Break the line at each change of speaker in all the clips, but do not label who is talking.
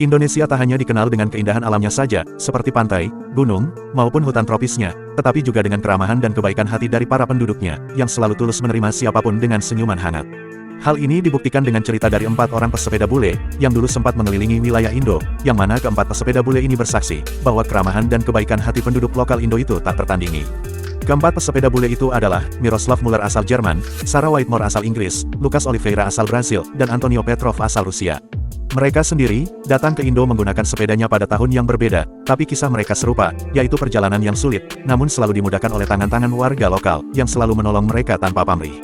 Indonesia tak hanya dikenal dengan keindahan alamnya saja, seperti pantai, gunung, maupun hutan tropisnya, tetapi juga dengan keramahan dan kebaikan hati dari para penduduknya, yang selalu tulus menerima siapapun dengan senyuman hangat. Hal ini dibuktikan dengan cerita dari 4 orang pesepeda bule, yang dulu sempat mengelilingi wilayah Indo, yang mana keempat pesepeda bule ini bersaksi, bahwa keramahan dan kebaikan hati penduduk lokal Indo itu tak tertandingi. Keempat pesepeda bule itu adalah, Miroslav Muller asal Jerman, Sarah Whitmore asal Inggris, Lucas Oliveira asal Brasil, dan Antonio Petrov asal Rusia. Mereka sendiri, datang ke Indo menggunakan sepedanya pada tahun yang berbeda, tapi kisah mereka serupa, yaitu perjalanan yang sulit, namun selalu dimudahkan oleh tangan-tangan warga lokal, yang selalu menolong mereka tanpa pamrih.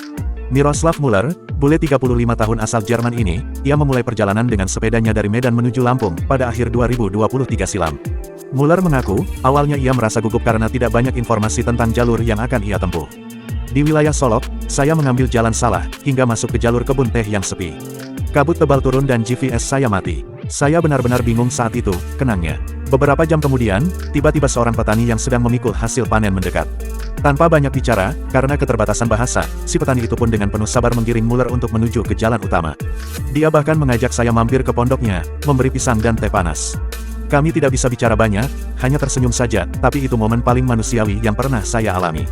Miroslav Muller, bule 35 tahun asal Jerman ini, ia memulai perjalanan dengan sepedanya dari Medan menuju Lampung, pada akhir 2023 silam. Muller mengaku, awalnya ia merasa gugup karena tidak banyak informasi tentang jalur yang akan ia tempuh. Di wilayah Solok, saya mengambil jalan salah, hingga masuk ke jalur kebun teh yang sepi. Kabut tebal turun dan GPS saya mati. Saya benar-benar bingung saat itu, kenangnya. Beberapa jam kemudian, tiba-tiba seorang petani yang sedang memikul hasil panen mendekat. Tanpa banyak bicara, karena keterbatasan bahasa, si petani itu pun dengan penuh sabar menggiring Muller untuk menuju ke jalan utama. Dia bahkan mengajak saya mampir ke pondoknya, memberi pisang dan teh panas. Kami tidak bisa bicara banyak, hanya tersenyum saja, tapi itu momen paling manusiawi yang pernah saya alami.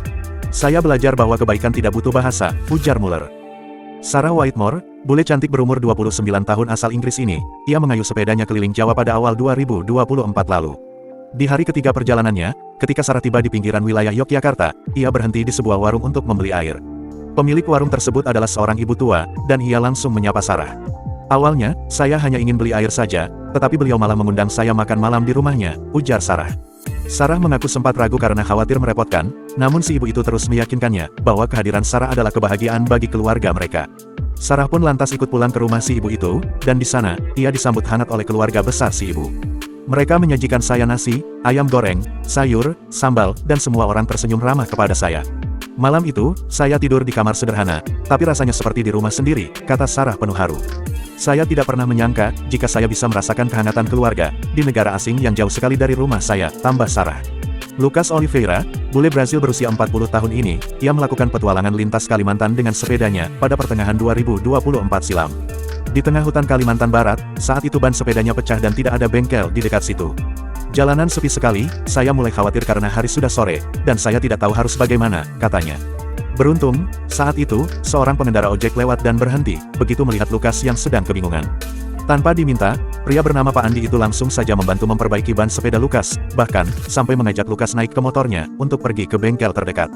Saya belajar bahwa kebaikan tidak butuh bahasa, ujar Muller. Sarah Whitmore, bule cantik berumur 29 tahun asal Inggris ini, ia mengayuh sepedanya keliling Jawa pada awal 2024 lalu. Di hari ketiga perjalanannya, ketika Sarah tiba di pinggiran wilayah Yogyakarta, ia berhenti di sebuah warung untuk membeli air. Pemilik warung tersebut adalah seorang ibu tua, dan ia langsung menyapa Sarah. Awalnya, saya hanya ingin beli air saja, tetapi beliau malah mengundang saya makan malam di rumahnya, ujar Sarah. Sarah mengaku sempat ragu karena khawatir merepotkan, namun si ibu itu terus meyakinkannya, bahwa kehadiran Sarah adalah kebahagiaan bagi keluarga mereka. Sarah pun lantas ikut pulang ke rumah si ibu itu, dan di sana, ia disambut hangat oleh keluarga besar si ibu. Mereka menyajikan saya nasi, ayam goreng, sayur, sambal, dan semua orang tersenyum ramah kepada saya. Malam itu, saya tidur di kamar sederhana, tapi rasanya seperti di rumah sendiri, kata Sarah penuh haru. Saya tidak pernah menyangka, jika saya bisa merasakan kehangatan keluarga, di negara asing yang jauh sekali dari rumah saya, tambah Sarah. Lucas Oliveira, bule Brasil berusia 40 tahun ini, ia melakukan petualangan lintas Kalimantan dengan sepedanya, pada pertengahan 2024 silam. Di tengah hutan Kalimantan Barat, saat itu ban sepedanya pecah dan tidak ada bengkel di dekat situ. Jalanan sepi sekali, saya mulai khawatir karena hari sudah sore, dan saya tidak tahu harus bagaimana, katanya. Beruntung, saat itu, seorang pengendara ojek lewat dan berhenti, begitu melihat Lucas yang sedang kebingungan. Tanpa diminta, pria bernama Pak Andi itu langsung saja membantu memperbaiki ban sepeda Lucas, bahkan, sampai mengajak Lucas naik ke motornya, untuk pergi ke bengkel terdekat.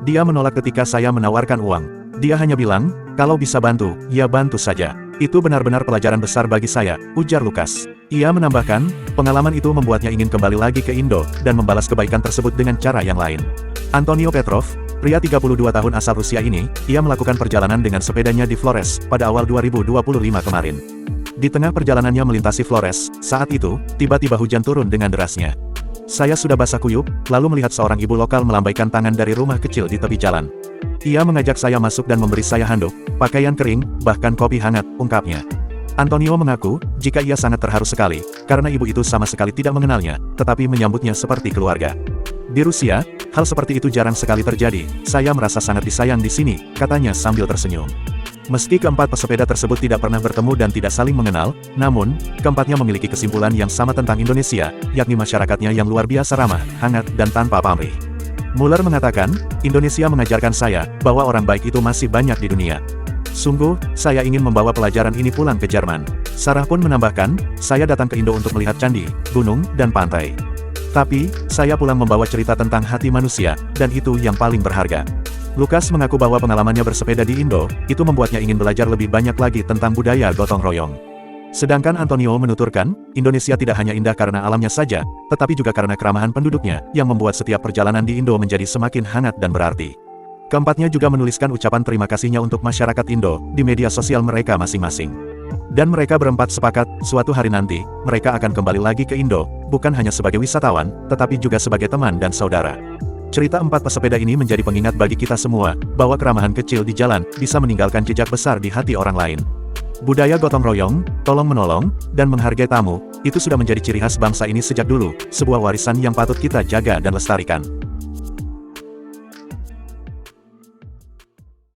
Dia menolak ketika saya menawarkan uang. Dia hanya bilang, kalau bisa bantu, ya bantu saja. Itu benar-benar pelajaran besar bagi saya, ujar Lucas. Ia menambahkan, pengalaman itu membuatnya ingin kembali lagi ke Indo, dan membalas kebaikan tersebut dengan cara yang lain. Antonio Petrov, pria 32 tahun asal Rusia ini, ia melakukan perjalanan dengan sepedanya di Flores, pada awal 2025 kemarin. Di tengah perjalanannya melintasi Flores, saat itu, tiba-tiba hujan turun dengan derasnya. Saya sudah basah kuyup, lalu melihat seorang ibu lokal melambaikan tangan dari rumah kecil di tepi jalan. Ia mengajak saya masuk dan memberi saya handuk, pakaian kering, bahkan kopi hangat, ungkapnya. Antonio mengaku, jika ia sangat terharu sekali, karena ibu itu sama sekali tidak mengenalnya, tetapi menyambutnya seperti keluarga. Di Rusia, hal seperti itu jarang sekali terjadi, saya merasa sangat disayang di sini, katanya sambil tersenyum. Meski keempat pesepeda tersebut tidak pernah bertemu dan tidak saling mengenal, namun, keempatnya memiliki kesimpulan yang sama tentang Indonesia, yakni masyarakatnya yang luar biasa ramah, hangat, dan tanpa pamrih. Muller mengatakan, Indonesia mengajarkan saya, bahwa orang baik itu masih banyak di dunia. Sungguh, saya ingin membawa pelajaran ini pulang ke Jerman. Sarah pun menambahkan, saya datang ke Indo untuk melihat candi, gunung, dan pantai. Tapi, saya pulang membawa cerita tentang hati manusia, dan itu yang paling berharga. Lucas mengaku bahwa pengalamannya bersepeda di Indo, itu membuatnya ingin belajar lebih banyak lagi tentang budaya gotong royong. Sedangkan Antonio menuturkan, Indonesia tidak hanya indah karena alamnya saja, tetapi juga karena keramahan penduduknya, yang membuat setiap perjalanan di Indo menjadi semakin hangat dan berarti. Keempatnya juga menuliskan ucapan terima kasihnya untuk masyarakat Indo, di media sosial mereka masing-masing. Dan mereka berempat sepakat, suatu hari nanti, mereka akan kembali lagi ke Indo, bukan hanya sebagai wisatawan, tetapi juga sebagai teman dan saudara. Cerita empat pesepeda ini menjadi pengingat bagi kita semua, bahwa keramahan kecil di jalan, bisa meninggalkan jejak besar di hati orang lain. Budaya gotong royong, tolong-menolong, dan menghargai tamu, itu sudah menjadi ciri khas bangsa ini sejak dulu, sebuah warisan yang patut kita jaga dan lestarikan.